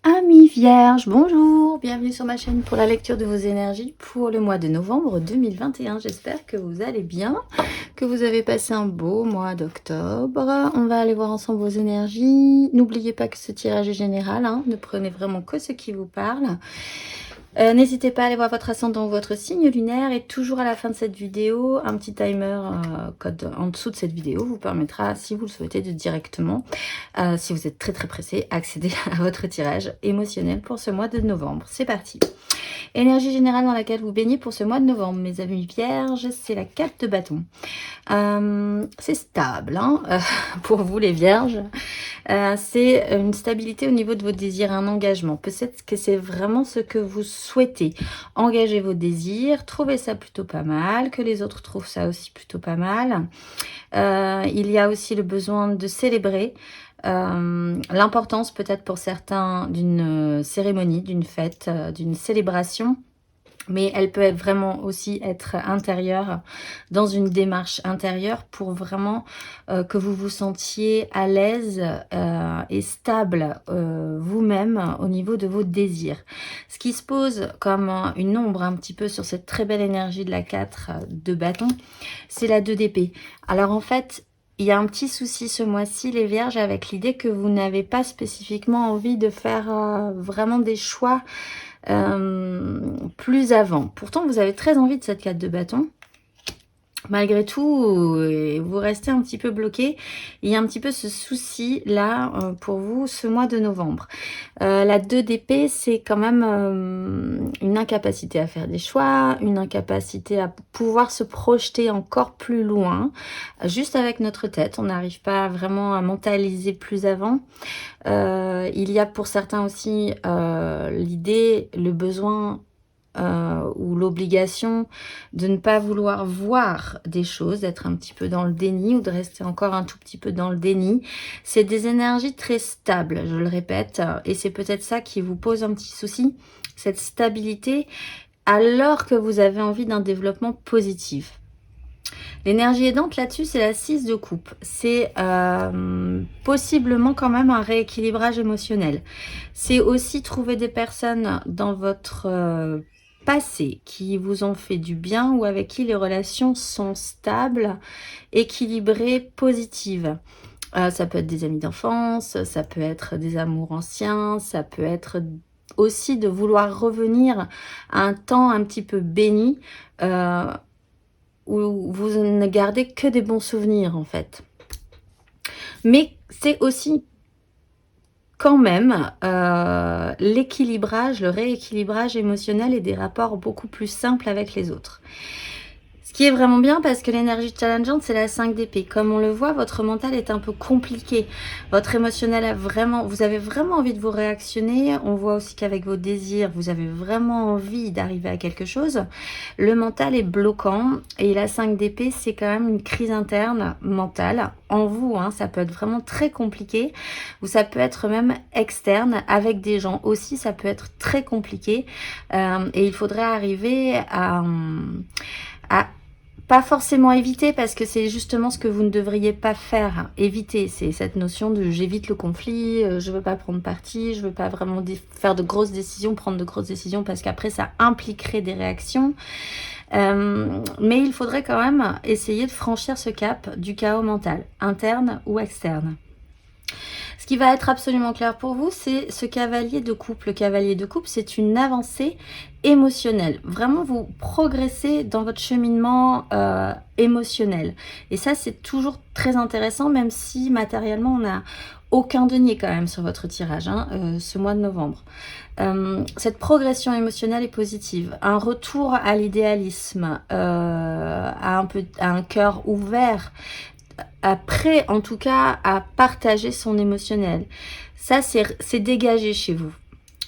Amis vierges, bonjour, bienvenue sur ma chaîne pour la lecture de vos énergies pour le mois de novembre 2021. J'espère que vous allez bien, que vous avez passé un beau mois d'octobre. On va aller voir ensemble vos énergies. N'oubliez pas que ce tirage est général, hein, ne prenez vraiment que ce qui vous parle. N'hésitez pas à aller voir votre ascendant ou votre signe lunaire, et toujours à la fin de cette vidéo, un petit timer code en dessous de cette vidéo vous permettra, si vous le souhaitez, de directement, si vous êtes très pressé, accéder à votre tirage émotionnel pour ce mois de novembre. C'est parti. Énergie générale dans laquelle vous baignez pour ce mois de novembre, mes amis vierges, c'est la 4 de bâton. C'est stable, hein, pour vous les vierges. C'est une stabilité au niveau de vos désirs, un engagement. Peut-être que c'est vraiment ce que vous souhaitez. Engager vos désirs, trouver ça plutôt pas mal, que les autres trouvent ça aussi plutôt pas mal. Il y a aussi le besoin de célébrer. L'importance peut-être pour certains d'une cérémonie, d'une fête, d'une célébration. Mais elle peut vraiment aussi être intérieure, dans une démarche intérieure pour vraiment que vous vous sentiez à l'aise et stable vous-même au niveau de vos désirs. Ce qui se pose comme une ombre un petit peu sur cette très belle énergie de la 4 de bâton, c'est la 2 d'épée. Alors en fait, il y a un petit souci ce mois-ci, les vierges, avec l'idée que vous n'avez pas spécifiquement envie de faire vraiment des choix plus avant. Pourtant, vous avez très envie de cette 4 de bâton. Malgré tout, vous restez un petit peu bloqué. Il y a un petit peu ce souci-là pour vous ce mois de novembre. La 2 d'épée, c'est quand même une incapacité à faire des choix, une incapacité à pouvoir se projeter encore plus loin. Juste avec notre tête, on n'arrive pas vraiment à mentaliser plus avant. Il y a pour certains aussi l'idée, le besoin ou l'obligation de ne pas vouloir voir des choses, d'être un petit peu dans le déni ou de rester encore un tout petit peu dans le déni. C'est des énergies très stables, je le répète, et c'est peut-être ça qui vous pose un petit souci, cette stabilité, alors que vous avez envie d'un développement positif. L'énergie aidante là-dessus, c'est la 6 de coupe. C'est possiblement quand même un rééquilibrage émotionnel. C'est aussi trouver des personnes dans votre passé qui vous ont fait du bien ou avec qui les relations sont stables, équilibrées, positives. Ça peut être des amis d'enfance, ça peut être des amours anciens, ça peut être aussi de vouloir revenir à un temps un petit peu béni, où vous ne gardez que des bons souvenirs en fait. Mais c'est aussi quand même l'équilibrage, le rééquilibrage émotionnel et des rapports beaucoup plus simples avec les autres. Ce qui est vraiment bien parce que l'énergie challengeante, c'est la 5 d'épée. Comme on le voit, votre mental est un peu compliqué. Votre émotionnel a vraiment, vous avez vraiment envie de vous réactionner. On voit aussi qu'avec vos désirs, vous avez vraiment envie d'arriver à quelque chose. Le mental est bloquant et la 5 d'épée, c'est quand même une crise interne mentale en vous. Hein, ça peut être vraiment très compliqué ou ça peut être même externe avec des gens aussi. Ça peut être très compliqué et il faudrait arriver à pas forcément éviter, parce que c'est justement ce que vous ne devriez pas faire. Éviter, c'est cette notion de j'évite le conflit, je veux pas prendre parti, je veux pas vraiment faire de grosses décisions, prendre de grosses décisions, parce qu'après ça impliquerait des réactions. Mais il faudrait quand même essayer de franchir ce cap du chaos mental, interne ou externe. Ce qui va être absolument clair pour vous, c'est ce cavalier de coupe. Le cavalier de coupe, c'est une avancée émotionnelle. Vraiment, vous progressez dans votre cheminement émotionnel. Et ça, c'est toujours très intéressant, même si matériellement, on n'a aucun denier quand même sur votre tirage, hein, ce mois de novembre. Cette progression émotionnelle est positive. Un retour à l'idéalisme, à un cœur ouvert, prêt en tout cas à partager son émotionnel. Ça, c'est dégagé chez vous.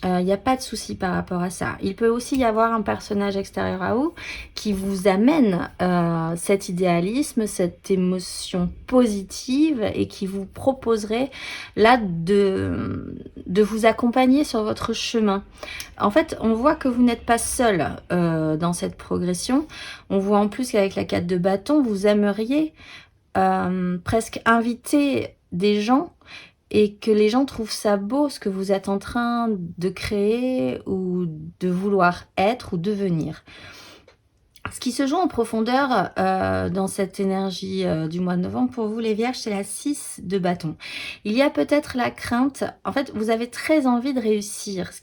Il n'y a pas de souci par rapport à ça. Il peut aussi y avoir un personnage extérieur à vous qui vous amène cet idéalisme, cette émotion positive et qui vous proposerait là de vous accompagner sur votre chemin. En fait, on voit que vous n'êtes pas seul dans cette progression. On voit en plus qu'avec la 4 de bâton, vous aimeriez presque inviter des gens et que les gens trouvent ça beau, ce que vous êtes en train de créer ou de vouloir être ou devenir. Ce qui se joue en profondeur, dans cette énergie, du mois de novembre pour vous les vierges, c'est la 6 de bâton. Il y a peut-être la crainte en fait, vous avez très envie de réussir, ce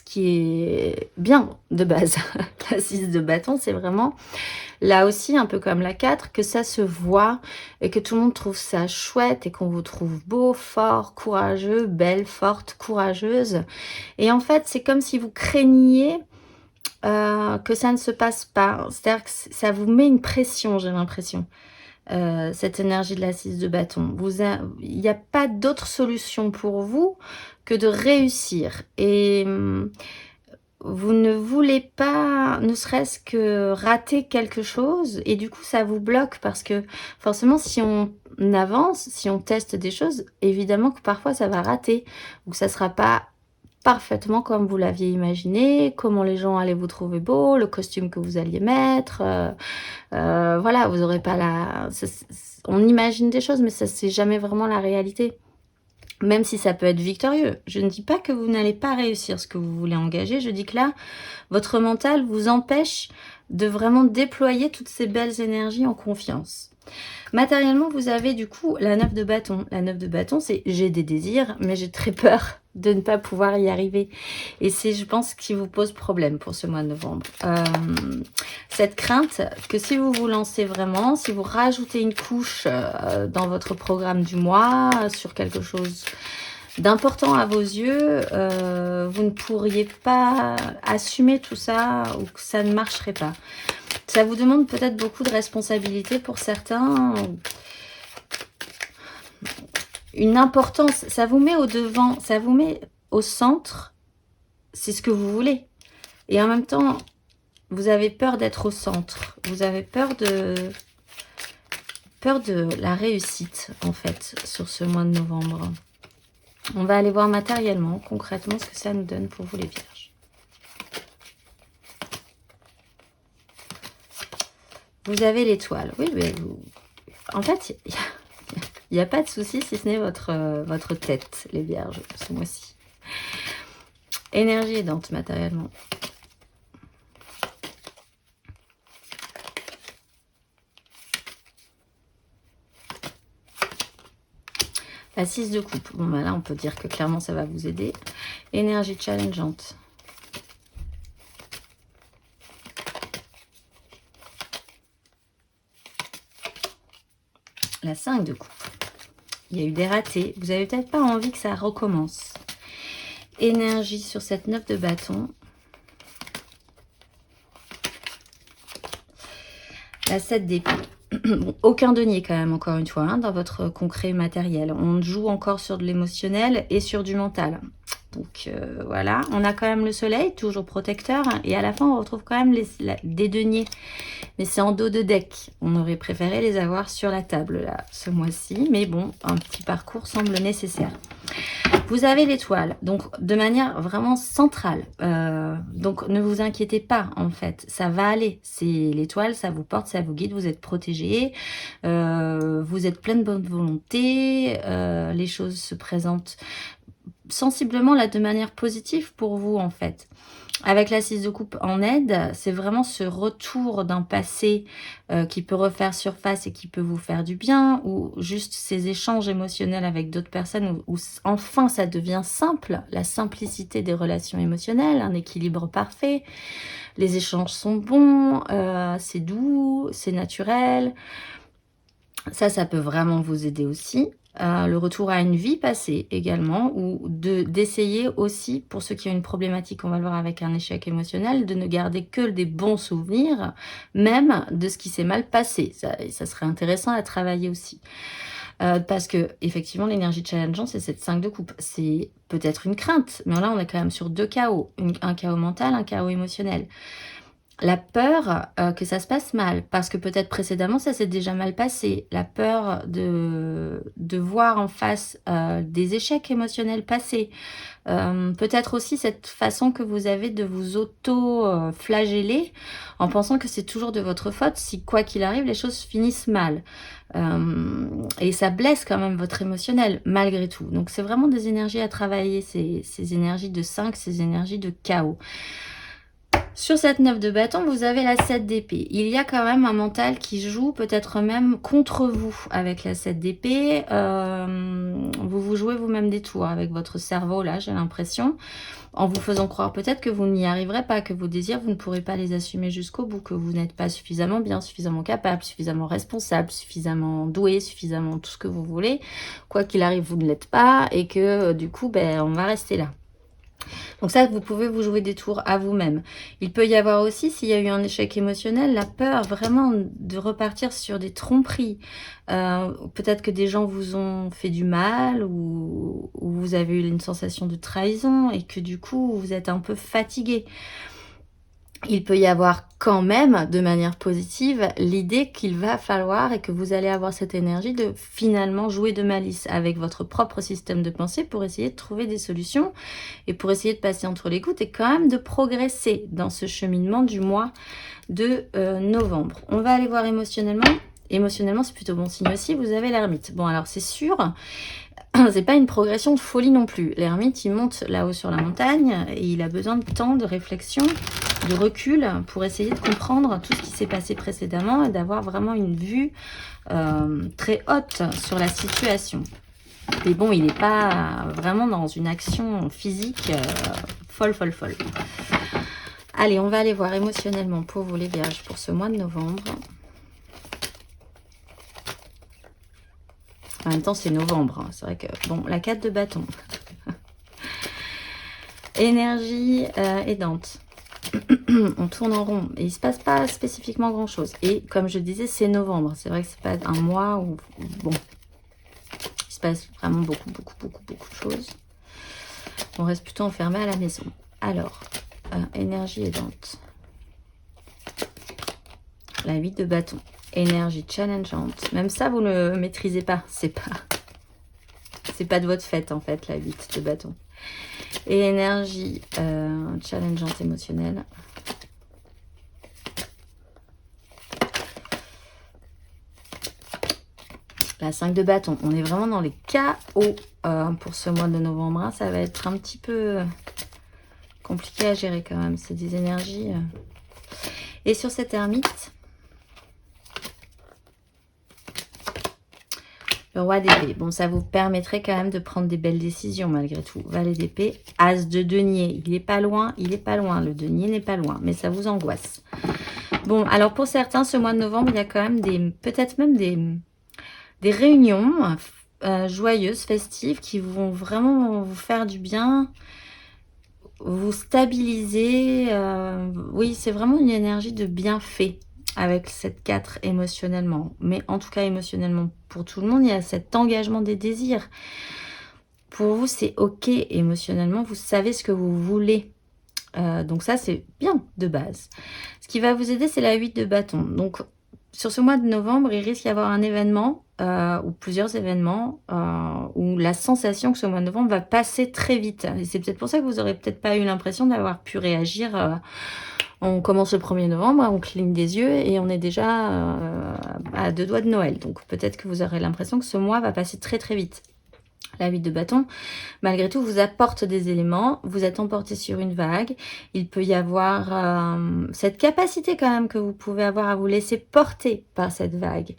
qui est bien de base. La 6 de bâton, c'est vraiment, là aussi, un peu comme la 4, que ça se voit et que tout le monde trouve ça chouette et qu'on vous trouve beau, fort, courageux, belle, forte, courageuse et en fait, c'est comme si vous craigniez que ça ne se passe pas. C'est-à-dire que ça vous met une pression, j'ai l'impression, cette énergie de la 6 de bâton. Il n'y a pas d'autre solution pour vous que de réussir et vous ne voulez pas, ne serait-ce que rater quelque chose et du coup, ça vous bloque parce que forcément, si on avance, si on teste des choses, évidemment que parfois ça va rater ou que ça sera pas parfaitement comme vous l'aviez imaginé, comment les gens allaient vous trouver beau, le costume que vous alliez mettre, voilà, vous aurez pas la on imagine des choses, mais ça, c'est jamais vraiment la réalité. Même si ça peut être victorieux. Je ne dis pas que vous n'allez pas réussir ce que vous voulez engager, je dis que là, votre mental vous empêche de vraiment déployer toutes ces belles énergies en confiance. Matériellement, vous avez du coup la 9 de bâton. La 9 de bâton, c'est j'ai des désirs, mais j'ai très peur de ne pas pouvoir y arriver. Et c'est, je pense, ce qui vous pose problème pour ce mois de novembre. Cette crainte que si vous vous lancez vraiment, si vous rajoutez une couche dans votre programme du mois, sur quelque chose d'important à vos yeux, vous ne pourriez pas assumer tout ça ou que ça ne marcherait pas. Ça vous demande peut-être beaucoup de responsabilités pour certains. Une importance, ça vous met au devant, ça vous met au centre. C'est ce que vous voulez. Et en même temps, vous avez peur d'être au centre. Vous avez peur de la réussite, en fait, sur ce mois de novembre. On va aller voir matériellement, concrètement, ce que ça nous donne pour vous les vierges. Vous avez l'étoile. Oui, mais vous... En fait, il n'y a pas de souci si ce n'est votre tête, les vierges, ce mois-ci. Énergie aidante, matériellement. La 6 de coupe. Bon, bah là, on peut dire que clairement, ça va vous aider. Énergie challengeante. La 5 de coupe. Il y a eu des ratés. Vous n'avez peut-être pas envie que ça recommence. Énergie sur cette 9 de bâton. La 7 d'épée. Bon, aucun denier quand même, encore une fois, hein, dans votre concret matériel. On joue encore sur de l'émotionnel et sur du mental. Donc voilà, on a quand même le soleil, toujours protecteur. Hein, et à la fin, on retrouve quand même des deniers. Mais c'est en dos de deck. On aurait préféré les avoir sur la table là, ce mois-ci. Mais bon, un petit parcours semble nécessaire. Vous avez l'étoile, donc de manière vraiment centrale. Donc ne vous inquiétez pas, en fait. Ça va aller. C'est l'étoile, ça vous porte, ça vous guide. Vous êtes protégé. Vous êtes plein de bonne volonté. Les choses se présentent sensiblement là de manière positive pour vous, en fait. Avec la 6 de coupe en aide, c'est vraiment ce retour d'un passé qui peut refaire surface et qui peut vous faire du bien, ou juste ces échanges émotionnels avec d'autres personnes où enfin ça devient simple, la simplicité des relations émotionnelles, un équilibre parfait, les échanges sont bons, c'est doux, c'est naturel. Ça peut vraiment vous aider aussi. Le retour à une vie passée également, ou d'essayer aussi, pour ceux qui ont une problématique, on va le voir avec un échec émotionnel, de ne garder que des bons souvenirs, même de ce qui s'est mal passé. Ça serait intéressant à travailler aussi. Parce que effectivement, l'énergie challengeante, c'est cette 5 de coupe. C'est peut-être une crainte, mais là, on est quand même sur deux chaos. Un chaos mental, un chaos émotionnel. la peur que ça se passe mal, parce que peut-être précédemment ça s'est déjà mal passé. La peur de voir en face, des échecs émotionnels passés. Peut-être aussi cette façon que vous avez de vous auto, flageller en pensant que c'est toujours de votre faute si quoi qu'il arrive, les choses finissent mal. Et ça blesse quand même votre émotionnel malgré tout. Donc c'est vraiment des énergies à travailler, ces énergies de 5, ces énergies de chaos. Sur cette 9 de bâton, vous avez la 7 d'épée. Il y a quand même un mental qui joue peut-être même contre vous avec la 7 d'épée. Vous vous jouez vous-même des tours avec votre cerveau, là, j'ai l'impression, en vous faisant croire peut-être que vous n'y arriverez pas, que vos désirs, vous ne pourrez pas les assumer jusqu'au bout, que vous n'êtes pas suffisamment bien, suffisamment capable, suffisamment responsable, suffisamment doué, suffisamment tout ce que vous voulez. Quoi qu'il arrive, vous ne l'êtes pas et que du coup, ben, on va rester là. Donc ça, vous pouvez vous jouer des tours à vous-même. Il peut y avoir aussi, s'il y a eu un échec émotionnel, la peur vraiment de repartir sur des tromperies. Peut-être que des gens vous ont fait du mal ou vous avez eu une sensation de trahison et que du coup, vous êtes un peu fatigué. Il peut y avoir quand même, de manière positive, l'idée qu'il va falloir et que vous allez avoir cette énergie de finalement jouer de malice avec votre propre système de pensée pour essayer de trouver des solutions et pour essayer de passer entre les gouttes et quand même de progresser dans ce cheminement du mois de novembre. On va aller voir émotionnellement. Émotionnellement, c'est plutôt bon signe aussi. Vous avez l'ermite. Bon, alors c'est sûr, c'est pas une progression de folie non plus. L'ermite, il monte là-haut sur la montagne et il a besoin de temps, de réflexion, de recul pour essayer de comprendre tout ce qui s'est passé précédemment et d'avoir vraiment une vue très haute sur la situation. Mais bon, il n'est pas vraiment dans une action physique folle. Allez, on va aller voir émotionnellement pour vous les vierges pour ce mois de novembre. En même temps, c'est novembre. Hein. C'est vrai que... Bon, la 4 de bâton. Énergie aidante. On tourne en rond. Et il ne se passe pas spécifiquement grand-chose. Et comme je disais, c'est novembre. C'est vrai que c'est pas un mois où... Bon, il se passe vraiment beaucoup de choses. On reste plutôt enfermé à la maison. Alors, énergie aidante. La 8 de bâton. Énergie challengeante. Même ça, vous ne le maîtrisez pas. C'est pas de votre fait, en fait, la 8 de bâton. Et énergie challengeante émotionnelle. La 5 de bâton. On est vraiment dans les chaos pour ce mois de novembre. Hein. Ça va être un petit peu compliqué à gérer quand même. C'est des énergies. Et sur cette ermite, le roi d'épée. Bon, ça vous permettrait quand même de prendre des belles décisions malgré tout. Valet d'épée, as de denier. Il est pas loin, Le denier n'est pas loin, mais ça vous angoisse. Bon, alors pour certains, ce mois de novembre, il y a quand même peut-être même des réunions joyeuses, festives, qui vont vraiment vous faire du bien, vous stabiliser. Oui, c'est vraiment une énergie de bienfait avec cette 4 émotionnellement. Mais en tout cas, émotionnellement, pour tout le monde, il y a cet engagement des désirs. Pour vous, c'est OK émotionnellement. Vous savez ce que vous voulez. Donc ça, c'est bien de base. Ce qui va vous aider, c'est la 8 de bâton. Donc, sur ce mois de novembre, il risque d'y avoir un événement ou plusieurs événements où la sensation que ce mois de novembre va passer très vite. Et c'est peut-être pour ça que vous n'aurez peut-être pas eu l'impression d'avoir pu réagir. On commence le 1er novembre, on cligne des yeux et on est déjà à 2 doigts de Noël. Donc peut-être que vous aurez l'impression que ce mois va passer très vite. La 8 de bâton, malgré tout, vous apporte des éléments. Vous êtes emporté sur une vague. Il peut y avoir cette capacité quand même que vous pouvez avoir à vous laisser porter par cette vague.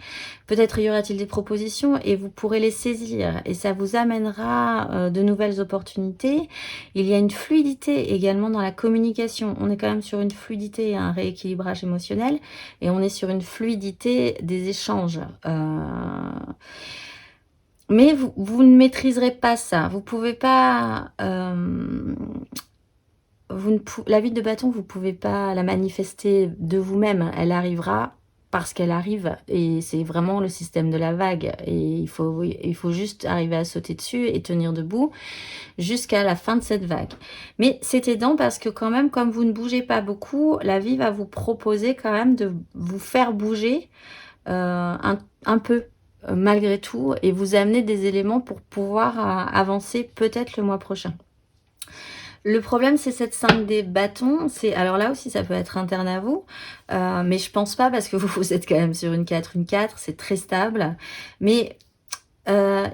Peut-être y aura-t-il des propositions et vous pourrez les saisir. Et ça vous amènera de nouvelles opportunités. Il y a une fluidité également dans la communication. On est quand même sur une fluidité et un rééquilibrage émotionnel. Et on est sur une fluidité des échanges. Mais vous ne maîtriserez pas ça. Vous pouvez pas... la 8 de bâton, vous ne pouvez pas la manifester de vous-même. Elle arrivera parce qu'elle arrive et c'est vraiment le système de la vague et il faut juste arriver à sauter dessus et tenir debout jusqu'à la fin de cette vague. Mais c'est aidant parce que quand même, comme vous ne bougez pas beaucoup, la vie va vous proposer quand même de vous faire bouger un peu malgré tout et vous amener des éléments pour pouvoir avancer peut-être le mois prochain. Le problème, c'est cette 5 des bâtons. Alors là aussi, ça peut être interne à vous, mais je pense pas parce que vous êtes quand même sur une 4, c'est très stable. Mais il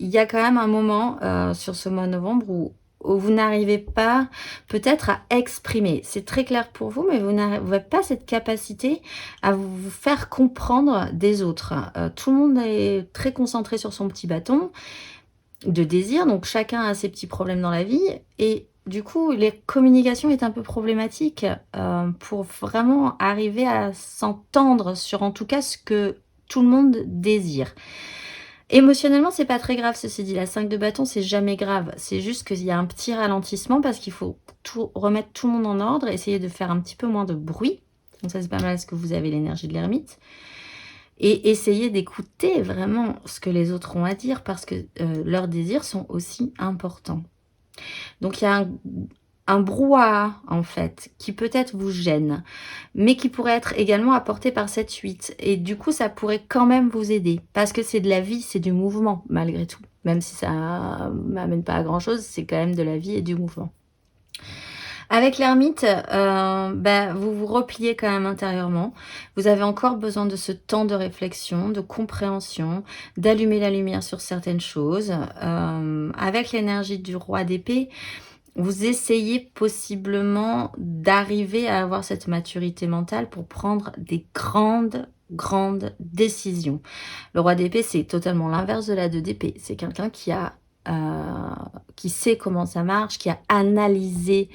y a quand même un moment sur ce mois de novembre où vous n'arrivez pas peut-être à exprimer. C'est très clair pour vous, mais vous n'avez pas cette capacité à vous faire comprendre des autres. Tout le monde est très concentré sur son petit bâton de désir, donc chacun a ses petits problèmes dans la vie et du coup, les communications est un peu problématique pour vraiment arriver à s'entendre sur en tout cas ce que tout le monde désire. Émotionnellement, c'est pas très grave, ceci dit. La 5 de bâton, c'est jamais grave. C'est juste qu'il y a un petit ralentissement parce qu'il faut remettre tout le monde en ordre, essayer de faire un petit peu moins de bruit. Donc ça, c'est pas mal parce que vous avez l'énergie de l'ermite. Et essayer d'écouter vraiment ce que les autres ont à dire parce que leurs désirs sont aussi importants. Donc il y a un brouhaha en fait qui peut-être vous gêne, mais qui pourrait être également apporté par cette 8. Et du coup, ça pourrait quand même vous aider parce que c'est de la vie, c'est du mouvement malgré tout. Même si ça m'amène pas à grand chose, c'est quand même de la vie et du mouvement. Avec l'ermite, vous vous repliez quand même intérieurement. Vous avez encore besoin de ce temps de réflexion, de compréhension, d'allumer la lumière sur certaines choses. Avec l'énergie du roi d'épée, vous essayez possiblement d'arriver à avoir cette maturité mentale pour prendre des grandes décisions. Le roi d'épée, c'est totalement l'inverse de la 2 d'épée. C'est quelqu'un qui sait comment ça marche, qui a analysé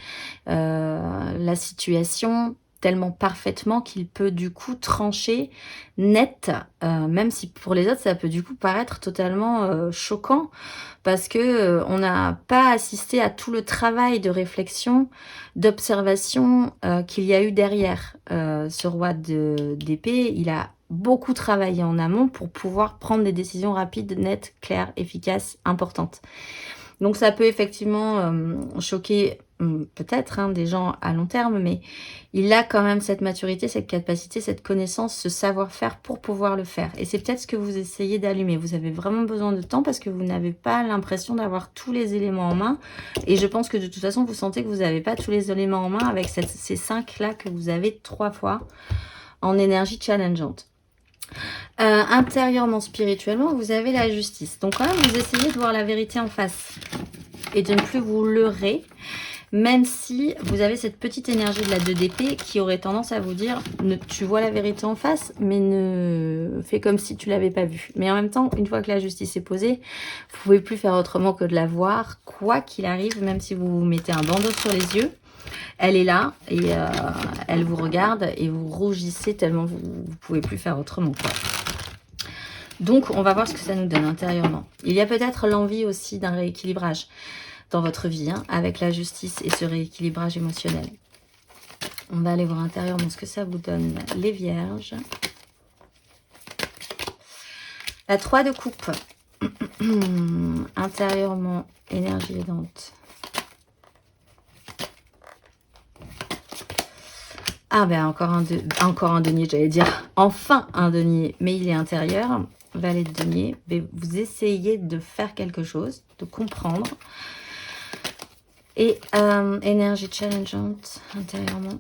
la situation tellement parfaitement qu'il peut du coup trancher net, même si pour les autres ça peut du coup paraître totalement choquant parce que on n'a pas assisté à tout le travail de réflexion, d'observation qu'il y a eu derrière. Ce roi d'épée, il a beaucoup travaillé en amont pour pouvoir prendre des décisions rapides, nettes, claires, efficaces, importantes. Donc ça peut effectivement choquer peut-être des gens à long terme, mais il a quand même cette maturité, cette capacité, cette connaissance, ce savoir-faire pour pouvoir le faire. Et c'est peut-être ce que vous essayez d'allumer. Vous avez vraiment besoin de temps parce que vous n'avez pas l'impression d'avoir tous les éléments en main. Et je pense que de toute façon, vous sentez que vous n'avez pas tous les éléments en main avec ces 5-là que vous avez 3 fois en énergie challengeante. Intérieurement, spirituellement, vous avez la justice. Donc quand même, vous essayez de voir la vérité en face et de ne plus vous leurrer, même si vous avez cette petite énergie de la 2 d'épée qui aurait tendance à vous dire tu vois la vérité en face, mais ne fais comme si tu l'avais pas vue. Mais en même temps, une fois que la justice est posée, vous pouvez plus faire autrement que de la voir, quoi qu'il arrive, même si vous vous mettez un bandeau sur les yeux. Elle est là et elle vous regarde et vous rougissez tellement vous ne pouvez plus faire autrement, quoi. Donc, on va voir ce que ça nous donne intérieurement. Il y a peut-être l'envie aussi d'un rééquilibrage dans votre vie, avec la justice et ce rééquilibrage émotionnel. On va aller voir intérieurement ce que ça vous donne, les vierges. La 3 de coupe. Intérieurement, énergie aidante. Ah ben encore un denier, j'allais dire. Enfin un denier, mais il est intérieur. Valet de denier. Vous essayez de faire quelque chose, de comprendre. Et énergie challengeante intérieurement.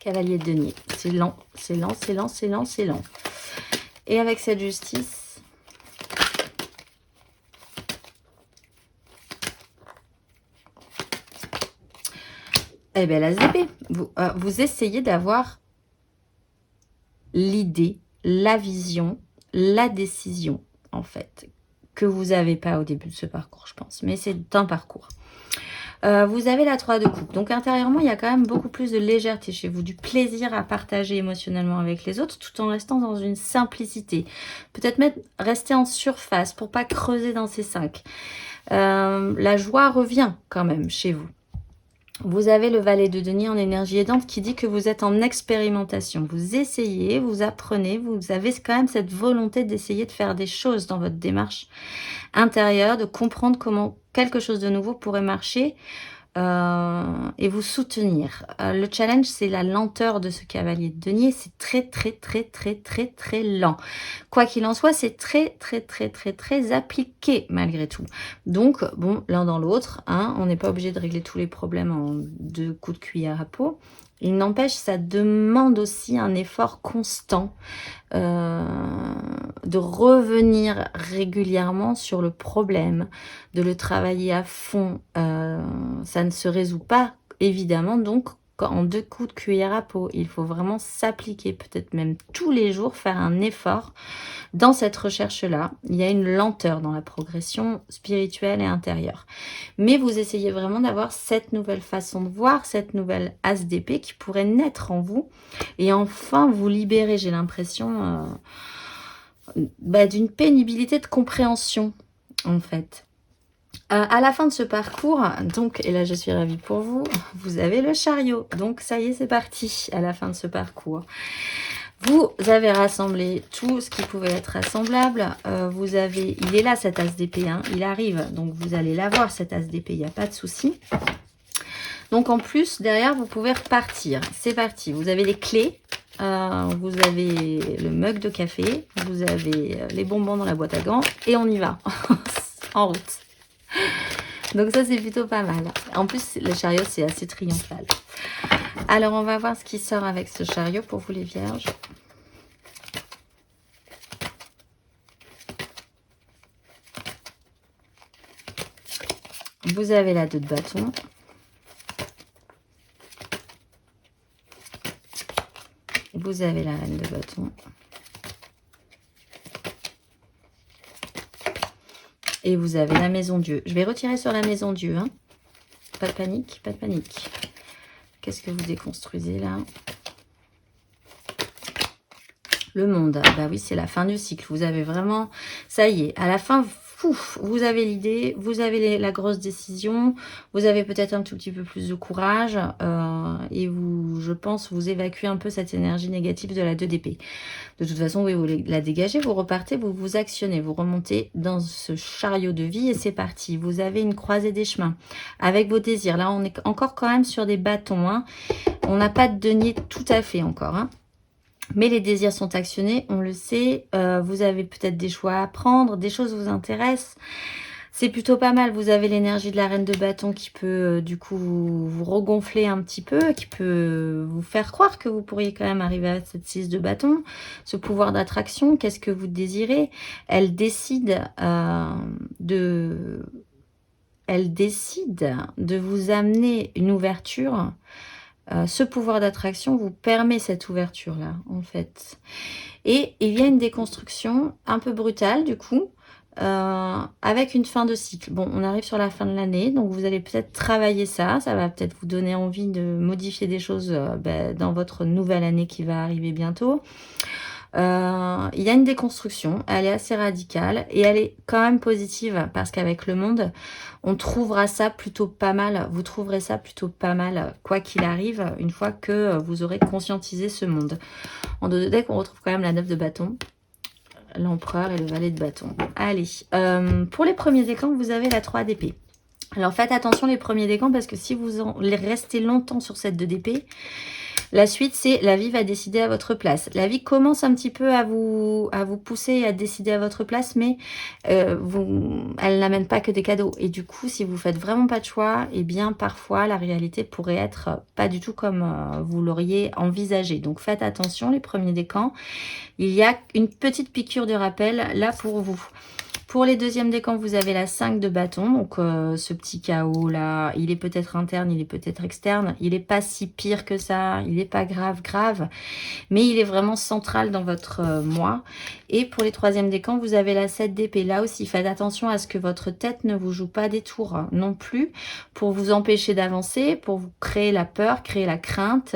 Cavalier de denier. C'est lent, c'est lent, c'est lent, c'est lent, c'est lent. Et avec cette justice, eh bien, la ZB, vous essayez d'avoir l'idée, la vision, la décision, en fait, que vous n'avez pas au début de ce parcours, je pense. Mais c'est un parcours. Vous avez la 3 de coupe. Donc, intérieurement, il y a quand même beaucoup plus de légèreté chez vous, du plaisir à partager émotionnellement avec les autres, tout en restant dans une simplicité. Peut-être même rester en surface pour pas creuser dans ces 5. La joie revient quand même chez vous. Vous avez le valet de denier en énergie aidante qui dit que vous êtes en expérimentation. Vous essayez, vous apprenez, vous avez quand même cette volonté d'essayer de faire des choses dans votre démarche intérieure, de comprendre comment quelque chose de nouveau pourrait marcher et vous soutenir. Le challenge, c'est la lenteur de ce cavalier de denier. C'est très, très, très, très, très, très lent. Quoi qu'il en soit, c'est très, très, très, très, très appliqué malgré tout. Donc, bon, l'un dans l'autre, hein, on n'est pas obligé de régler tous les problèmes en 2 coups de cuillère à peau. Il n'empêche, ça demande aussi un effort constant de revenir régulièrement sur le problème, de le travailler à fond. Ça ne se résout pas, évidemment, donc en 2 coups de cuillère à peau. Il faut vraiment s'appliquer, peut-être même tous les jours, faire un effort dans cette recherche-là. Il y a une lenteur dans la progression spirituelle et intérieure. Mais vous essayez vraiment d'avoir cette nouvelle façon de voir, cette nouvelle as d'épée qui pourrait naître en vous et enfin vous libérer, j'ai l'impression, d'une pénibilité de compréhension, en fait. À la fin de ce parcours, donc, et là je suis ravie pour vous, vous avez le chariot. Donc ça y est, c'est parti à la fin de ce parcours. Vous avez rassemblé tout ce qui pouvait être rassemblable. Vous avez, il est là cet as d'épée, hein, il arrive. Donc vous allez l'avoir cet as d'épée, il n'y a pas de souci. Donc en plus, derrière, vous pouvez repartir. C'est parti, vous avez les clés. Vous avez le mug de café. Vous avez les bonbons dans la boîte à gants. Et on y va, en route. Donc ça, c'est plutôt pas mal. En plus, le chariot, c'est assez triomphal. Alors, on va voir ce qui sort avec ce chariot pour vous les vierges. Vous avez la 2 de bâton. Vous avez la reine de bâton. Et vous avez la maison Dieu. Je vais retirer sur la maison Dieu. Hein. Pas de panique, pas de panique. Qu'est-ce que vous déconstruisez là? Le monde. Bah oui, c'est la fin du cycle. Vous avez vraiment... Ça y est, à la fin, pouf, vous avez l'idée, vous avez la grosse décision, vous avez peut-être un tout petit peu plus de courage et vous, je pense, vous évacuez un peu cette énergie négative de la 2 d'épée. De toute façon, oui, vous la dégagez, vous repartez, vous vous actionnez, vous remontez dans ce chariot de vie et c'est parti. Vous avez une croisée des chemins avec vos désirs. Là, on est encore quand même sur des bâtons. Hein. On n'a pas de denier tout à fait encore. Hein. Mais les désirs sont actionnés, on le sait. Vous avez peut-être des choix à prendre, des choses vous intéressent. C'est plutôt pas mal. Vous avez l'énergie de la reine de bâton qui peut du coup vous regonfler un petit peu, qui peut vous faire croire que vous pourriez quand même arriver à cette 6 de bâton. Ce pouvoir d'attraction, qu'est-ce que vous désirez? Elle décide de vous amener une ouverture. Ce pouvoir d'attraction vous permet cette ouverture-là, en fait. Et il y a une déconstruction un peu brutale, du coup, avec une fin de cycle. Bon, on arrive sur la fin de l'année, donc vous allez peut-être travailler ça. Ça va peut-être vous donner envie de modifier des choses dans votre nouvelle année qui va arriver bientôt. Il y a une déconstruction, elle est assez radicale et elle est quand même positive parce qu'avec le monde, on trouvera ça plutôt pas mal. Vous trouverez ça plutôt pas mal, quoi qu'il arrive, une fois que vous aurez conscientisé ce monde. En dos de deck, on retrouve quand même la 9 de bâton, l'empereur et le valet de bâton. Allez, pour les premiers décans, vous avez la 3 d'épée. Alors faites attention les premiers décans parce que si vous restez longtemps sur cette 2 d'épée, la suite, c'est la vie va décider à votre place. La vie commence un petit peu à vous pousser et à décider à votre place, mais elle n'amène pas que des cadeaux. Et du coup, si vous faites vraiment pas de choix, eh bien, parfois, la réalité pourrait être pas du tout comme vous l'auriez envisagé. Donc, faites attention, les premiers décans. Il y a une petite piqûre de rappel là pour vous. Pour les deuxièmes décans, vous avez la 5 de bâton. Donc, ce petit chaos là, il est peut-être interne, il est peut-être externe. Il n'est pas si pire que ça. Il n'est pas grave. Mais il est vraiment central dans votre moi. Et pour les troisièmes décans, vous avez la 7 d'épée. Là aussi, faites attention à ce que votre tête ne vous joue pas des tours non plus. Pour vous empêcher d'avancer, pour vous créer la peur, créer la crainte.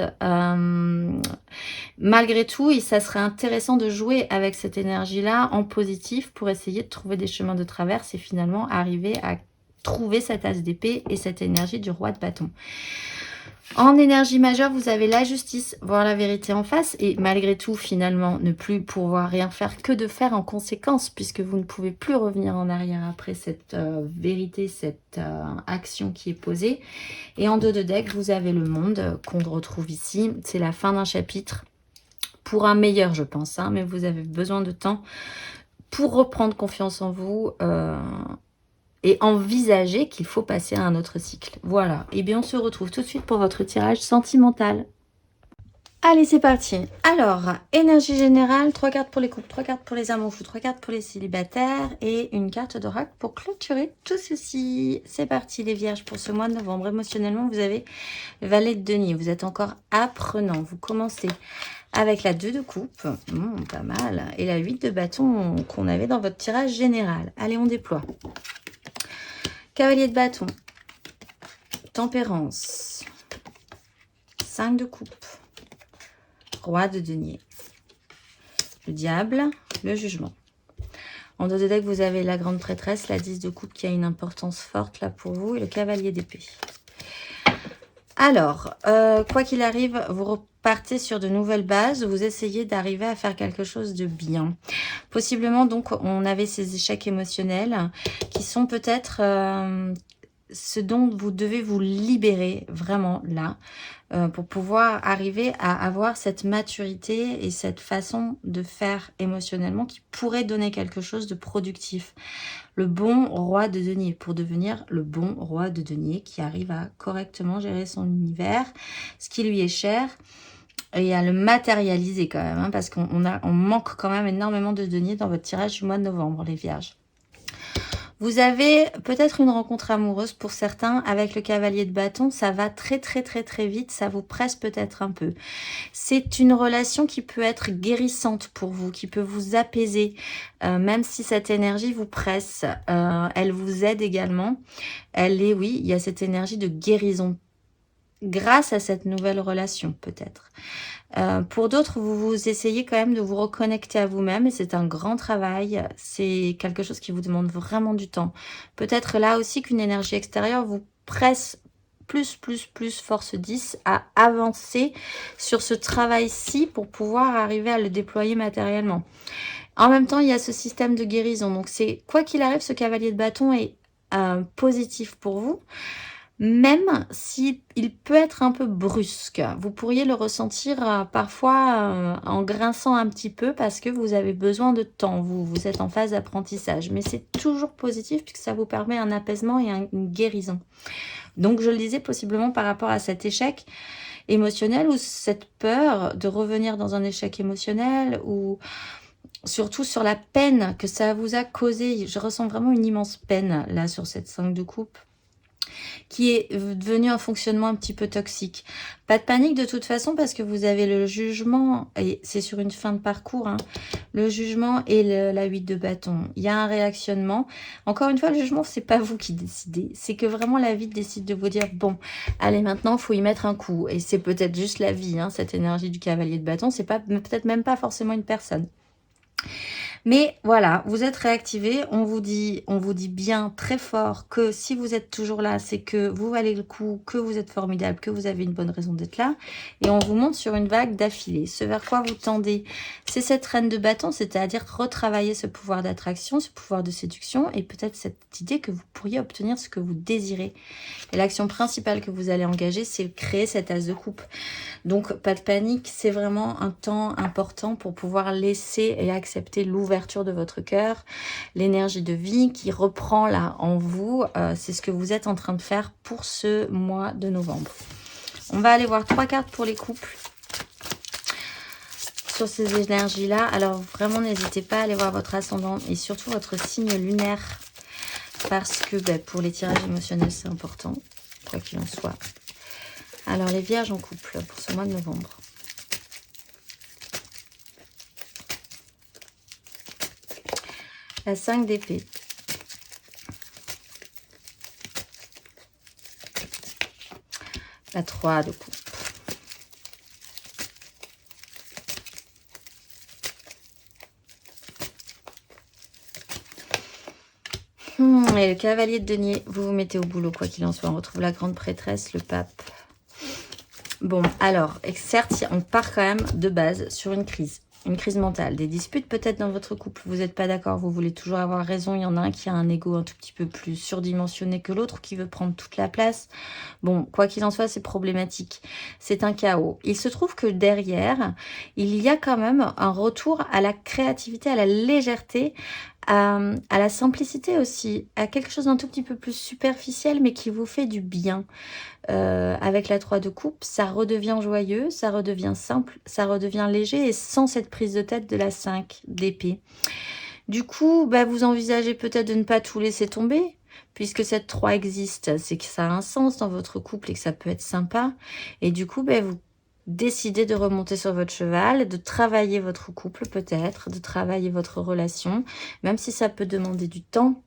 Malgré tout, ça serait intéressant de jouer avec cette énergie-là en positif pour essayer de trouver des chemins de traverse et finalement arriver à trouver cette as d'épée et cette énergie du roi de bâton. En énergie majeure, vous avez la justice, voir la vérité en face et malgré tout, finalement, ne plus pouvoir rien faire que de faire en conséquence puisque vous ne pouvez plus revenir en arrière après cette vérité, cette action qui est posée. Et en dos de deck, vous avez le monde qu'on retrouve ici. C'est la fin d'un chapitre pour un meilleur, je pense, hein, mais vous avez besoin de temps pour reprendre confiance en vous et envisager qu'il faut passer à un autre cycle. Voilà. Et bien, on se retrouve tout de suite pour votre tirage sentimental. Allez, c'est parti. Alors, énergie générale, 3 cartes pour les couples, 3 cartes pour les amours fous, 3 cartes pour les célibataires et une carte d'oracle pour clôturer tout ceci. C'est parti, les vierges, pour ce mois de novembre. Émotionnellement, vous avez le valet de denier. Vous êtes encore apprenant. Vous commencez avec la 2 de coupe, pas mal, et la 8 de bâton qu'on avait dans votre tirage général. Allez, on déploie. Cavalier de bâton, tempérance, 5 de coupe, roi de denier, le diable, le jugement. En dos de deck, vous avez la grande prêtresse, la 10 de coupe qui a une importance forte là pour vous, et le cavalier d'épée. Alors, quoi qu'il arrive, vous repartez sur de nouvelles bases, vous essayez d'arriver à faire quelque chose de bien. Possiblement, donc, on avait ces échecs émotionnels qui sont peut-être ce dont vous devez vous libérer vraiment là, pour pouvoir arriver à avoir cette maturité et cette façon de faire émotionnellement qui pourrait donner quelque chose de productif. Le bon roi de denier, pour devenir le bon roi de denier qui arrive à correctement gérer son univers, ce qui lui est cher, et à le matérialiser quand même, hein, parce qu'on manque quand même énormément de deniers dans votre tirage du mois de novembre, les vierges. Vous avez peut-être une rencontre amoureuse pour certains avec le cavalier de bâton. Ça va très vite, ça vous presse peut-être un peu. C'est une relation qui peut être guérissante pour vous, qui peut vous apaiser, même si cette énergie vous presse. Elle vous aide également. Oui, il y a cette énergie de guérison grâce à cette nouvelle relation peut-être. Pour d'autres, vous essayez quand même de vous reconnecter à vous-même et c'est un grand travail. C'est quelque chose qui vous demande vraiment du temps. Peut-être là aussi qu'une énergie extérieure vous presse plus force 10 à avancer sur ce travail-ci pour pouvoir arriver à le déployer matériellement. En même temps, il y a ce système de guérison. Donc, c'est quoi qu'il arrive, ce cavalier de bâton est positif pour vous. Même s'il peut être un peu brusque, vous pourriez le ressentir parfois en grinçant un petit peu parce que vous avez besoin de temps, vous êtes en phase d'apprentissage. Mais c'est toujours positif puisque ça vous permet un apaisement et une guérison. Donc je le disais possiblement par rapport à cet échec émotionnel ou cette peur de revenir dans un échec émotionnel ou surtout sur la peine que ça vous a causé. Je ressens vraiment une immense peine là sur cette 5 de coupe, qui est devenu un fonctionnement un petit peu toxique. Pas de panique de toute façon parce que vous avez le jugement, et c'est sur une fin de parcours, hein, le jugement et la 8 de bâton. Il y a un réactionnement. Encore une fois, le jugement, c'est pas vous qui décidez. C'est que vraiment la vie décide de vous dire, bon, allez maintenant, il faut y mettre un coup. Et c'est peut-être juste la vie, hein, cette énergie du cavalier de bâton. C'est peut-être même pas forcément une personne. Mais voilà, vous êtes réactivé, on vous dit bien très fort que si vous êtes toujours là, c'est que vous valez le coup, que vous êtes formidable, que vous avez une bonne raison d'être là. Et on vous monte sur une vague d'affilée. Ce vers quoi vous tendez, c'est cette reine de bâton, c'est-à-dire retravailler ce pouvoir d'attraction, ce pouvoir de séduction et peut-être cette idée que vous pourriez obtenir ce que vous désirez. Et l'action principale que vous allez engager, c'est créer cette as de coupe. Donc, pas de panique, c'est vraiment un temps important pour pouvoir laisser et accepter l'ouverture de votre cœur, l'énergie de vie qui reprend là en vous. C'est ce que vous êtes en train de faire pour ce mois de novembre. On va aller voir 3 cartes pour les couples sur ces énergies-là. Alors, vraiment, n'hésitez pas à aller voir votre ascendant et surtout votre signe lunaire parce que pour les tirages émotionnels, c'est important, quoi qu'il en soit. Alors, les vierges en couple pour ce mois de novembre. La 5 d'épée. La 3 de coupe. Et le cavalier de denier, vous vous mettez au boulot, quoi qu'il en soit. On retrouve la grande prêtresse, le pape. Bon, alors, certes, on part quand même de base sur une crise mentale. Des disputes peut-être dans votre couple, vous n'êtes pas d'accord, vous voulez toujours avoir raison. Il y en a un qui a un ego un tout petit peu plus surdimensionné que l'autre, qui veut prendre toute la place. Bon, quoi qu'il en soit, c'est problématique. C'est un chaos. Il se trouve que derrière, il y a quand même un retour à la créativité, à la légèreté, à la simplicité aussi, à quelque chose d'un tout petit peu plus superficiel, mais qui vous fait du bien. Avec la 3 de coupe, ça redevient joyeux, ça redevient simple, ça redevient léger et sans cette prise de tête de la 5 d'épée. Du coup, bah, vous envisagez peut-être de ne pas tout laisser tomber, puisque cette 3 existe, c'est que ça a un sens dans votre couple et que ça peut être sympa. Et du coup, bah, vous décidez de remonter sur votre cheval, de travailler votre couple peut-être, de travailler votre relation, même si ça peut demander du temps.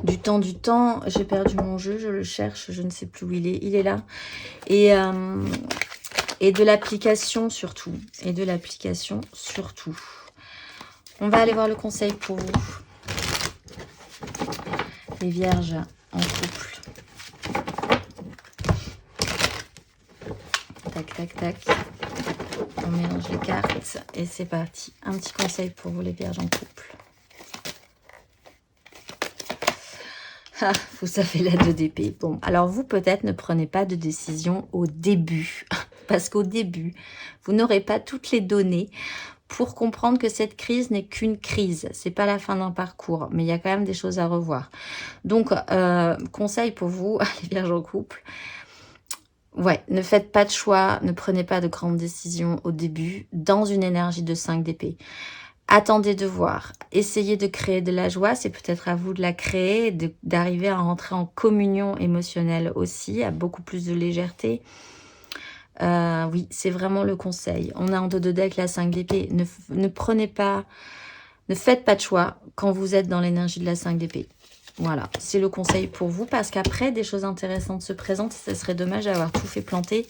Du temps, j'ai perdu mon jeu, je le cherche, je ne sais plus où il est. Il est là. Et de l'application surtout. On va aller voir le conseil pour vous. Les vierges en couple. Tac, tac, tac. On mélange les cartes et c'est parti. Un petit conseil pour vous les vierges en couple. Ah, vous avez la 2 d'épée. Bon, alors vous peut-être ne prenez pas de décision au début. Parce qu'au début, vous n'aurez pas toutes les données pour comprendre que cette crise n'est qu'une crise. C'est pas la fin d'un parcours, mais il y a quand même des choses à revoir. Donc, conseil pour vous, les vierges en couple. Ouais, ne faites pas de choix, ne prenez pas de grandes décisions au début dans une énergie de 5 d'épée. Attendez de voir. Essayez de créer de la joie. C'est peut-être à vous de la créer, d'arriver à rentrer en communion émotionnelle aussi, à beaucoup plus de légèreté. Oui, c'est vraiment le conseil. On a en dos de deck la 5 d'épée. Ne faites pas de choix quand vous êtes dans l'énergie de la 5 d'épée. Voilà, c'est le conseil pour vous parce qu'après, des choses intéressantes se présentent. Ça serait dommage d'avoir tout fait planter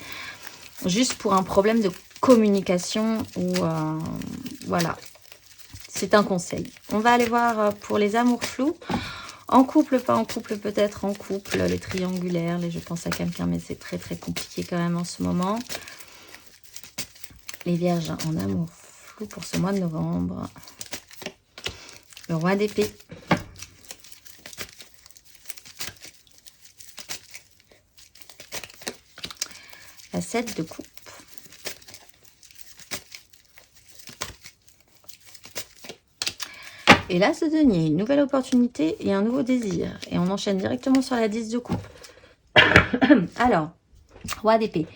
juste pour un problème de communication ou voilà. C'est un conseil. On va aller voir pour les amours flous. En couple, pas en couple, peut-être en couple. Les triangulaires, je pense à quelqu'un, mais c'est très très compliqué quand même en ce moment. Les vierges en amour flou pour ce mois de novembre. Le roi d'épée. La 7 de coupe. Et là, ce denier, une nouvelle opportunité et un nouveau désir. Et on enchaîne directement sur la 10 de coupe. Alors, roi d'épée.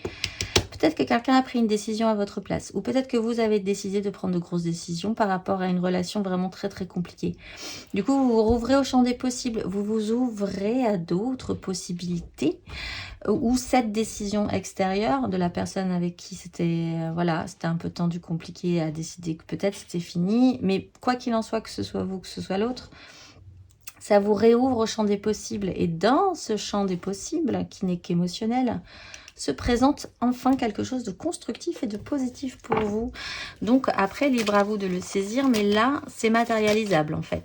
Peut-être que quelqu'un a pris une décision à votre place. Ou peut-être que vous avez décidé de prendre de grosses décisions par rapport à une relation vraiment très très compliquée. Du coup, vous vous rouvrez au champ des possibles. Vous vous ouvrez à d'autres possibilités. Ou cette décision extérieure de la personne avec qui c'était voilà, c'était un peu tendu, compliqué, à décider que peut-être c'était fini. Mais quoi qu'il en soit, que ce soit vous, que ce soit l'autre, ça vous réouvre au champ des possibles. Et dans ce champ des possibles, qui n'est qu'émotionnel, se présente enfin quelque chose de constructif et de positif pour vous. Donc après, libre à vous de le saisir, mais là, c'est matérialisable en fait.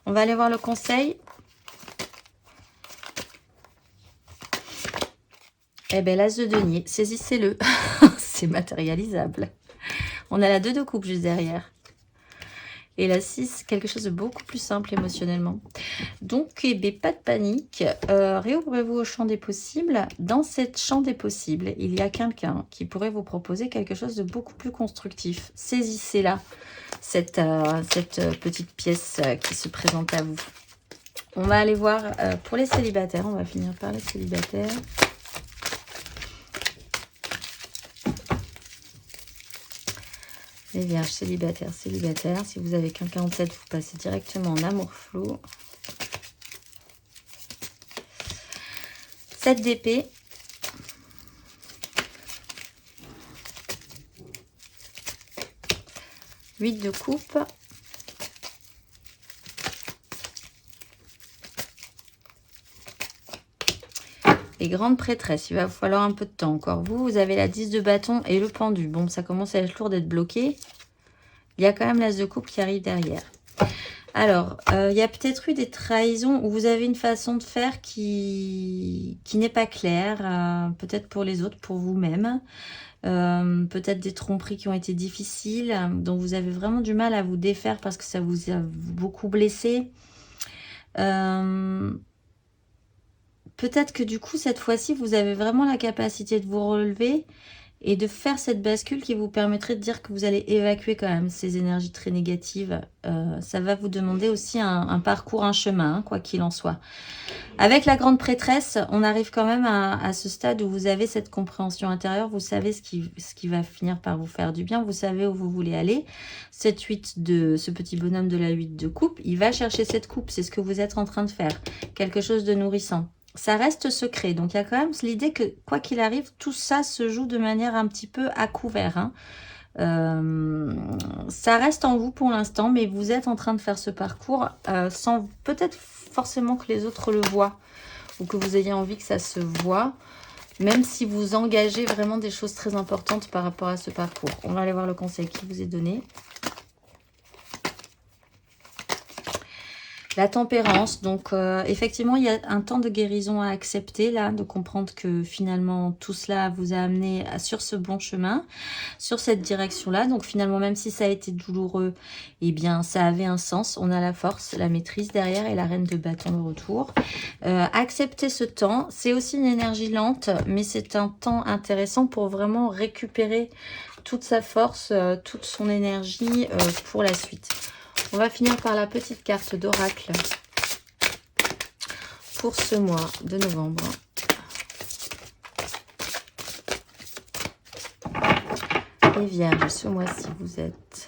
On va aller voir le conseil. Eh bien, l'as de denier, saisissez-le. C'est matérialisable. On a la 2 de coupe juste derrière. Et la 6, quelque chose de beaucoup plus simple émotionnellement. Donc, eh bien, pas de panique. Réouvrez-vous au champ des possibles. Dans cette champ des possibles, il y a quelqu'un qui pourrait vous proposer quelque chose de beaucoup plus constructif. Saisissez-la, cette petite pièce qui se présente à vous. On va aller voir pour les célibataires. On va finir par les célibataires. Les vierges célibataires, si vous avez quelqu'un en tête, vous passez directement en amour flou. 7 d'épée. Huit de coupe. Les grandes prêtresses, il va vous falloir un peu de temps encore. Vous avez la 10 de bâton et le pendu. Bon, ça commence à être lourd d'être bloqué. Il y a quand même l'as de coupe qui arrive derrière. Alors, il y a peut-être eu des trahisons où vous avez une façon de faire qui n'est pas claire, peut-être pour les autres, pour vous-même. Peut-être des tromperies qui ont été difficiles, dont vous avez vraiment du mal à vous défaire parce que ça vous a beaucoup blessé. Peut-être que du coup, cette fois-ci, vous avez vraiment la capacité de vous relever et de faire cette bascule qui vous permettrait de dire que vous allez évacuer quand même ces énergies très négatives. Ça va vous demander aussi un parcours, un chemin, hein, quoi qu'il en soit. Avec la grande prêtresse, on arrive quand même à ce stade où vous avez cette compréhension intérieure, vous savez ce qui va finir par vous faire du bien, vous savez où vous voulez aller. Cette 8 de ce petit bonhomme de la 8 de coupe, il va chercher cette coupe, c'est ce que vous êtes en train de faire, quelque chose de nourrissant. Ça reste secret, donc il y a quand même l'idée que quoi qu'il arrive, tout ça se joue de manière un petit peu à couvert, hein. Ça reste en vous pour l'instant, mais vous êtes en train de faire ce parcours sans peut-être forcément que les autres le voient ou que vous ayez envie que ça se voit, même si vous engagez vraiment des choses très importantes par rapport à ce parcours. On va aller voir le conseil qui vous est donné. La tempérance, donc effectivement, il y a un temps de guérison à accepter là, de comprendre que finalement tout cela vous a amené sur ce bon chemin, sur cette direction-là. Donc finalement, même si ça a été douloureux, eh bien ça avait un sens. On a la force, la maîtrise derrière et la reine de bâton le retour. Accepter ce temps, c'est aussi une énergie lente, mais c'est un temps intéressant pour vraiment récupérer toute sa force, toute son énergie pour la suite. On va finir par la petite carte d'oracle pour ce mois de novembre. Les Vierges, ce mois-ci, vous êtes...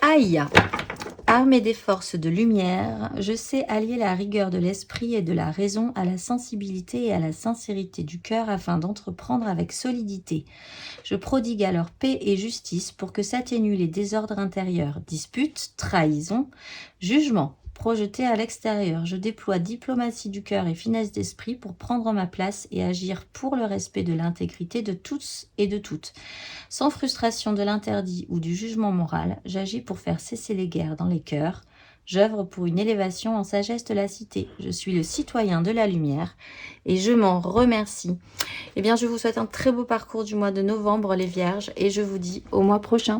Aïe! Armée des forces de lumière, je sais allier la rigueur de l'esprit et de la raison à la sensibilité et à la sincérité du cœur afin d'entreprendre avec solidité. Je prodigue alors paix et justice pour que s'atténuent les désordres intérieurs, disputes, trahisons, jugements projetés à l'extérieur. Je déploie diplomatie du cœur et finesse d'esprit pour prendre ma place et agir pour le respect de l'intégrité de tous et de toutes. Sans frustration de l'interdit ou du jugement moral, j'agis pour faire cesser les guerres dans les cœurs. J'œuvre pour une élévation en sagesse de la cité. Je suis le citoyen de la lumière et je m'en remercie. Eh bien, je vous souhaite un très beau parcours du mois de novembre, les Vierges, et je vous dis au mois prochain.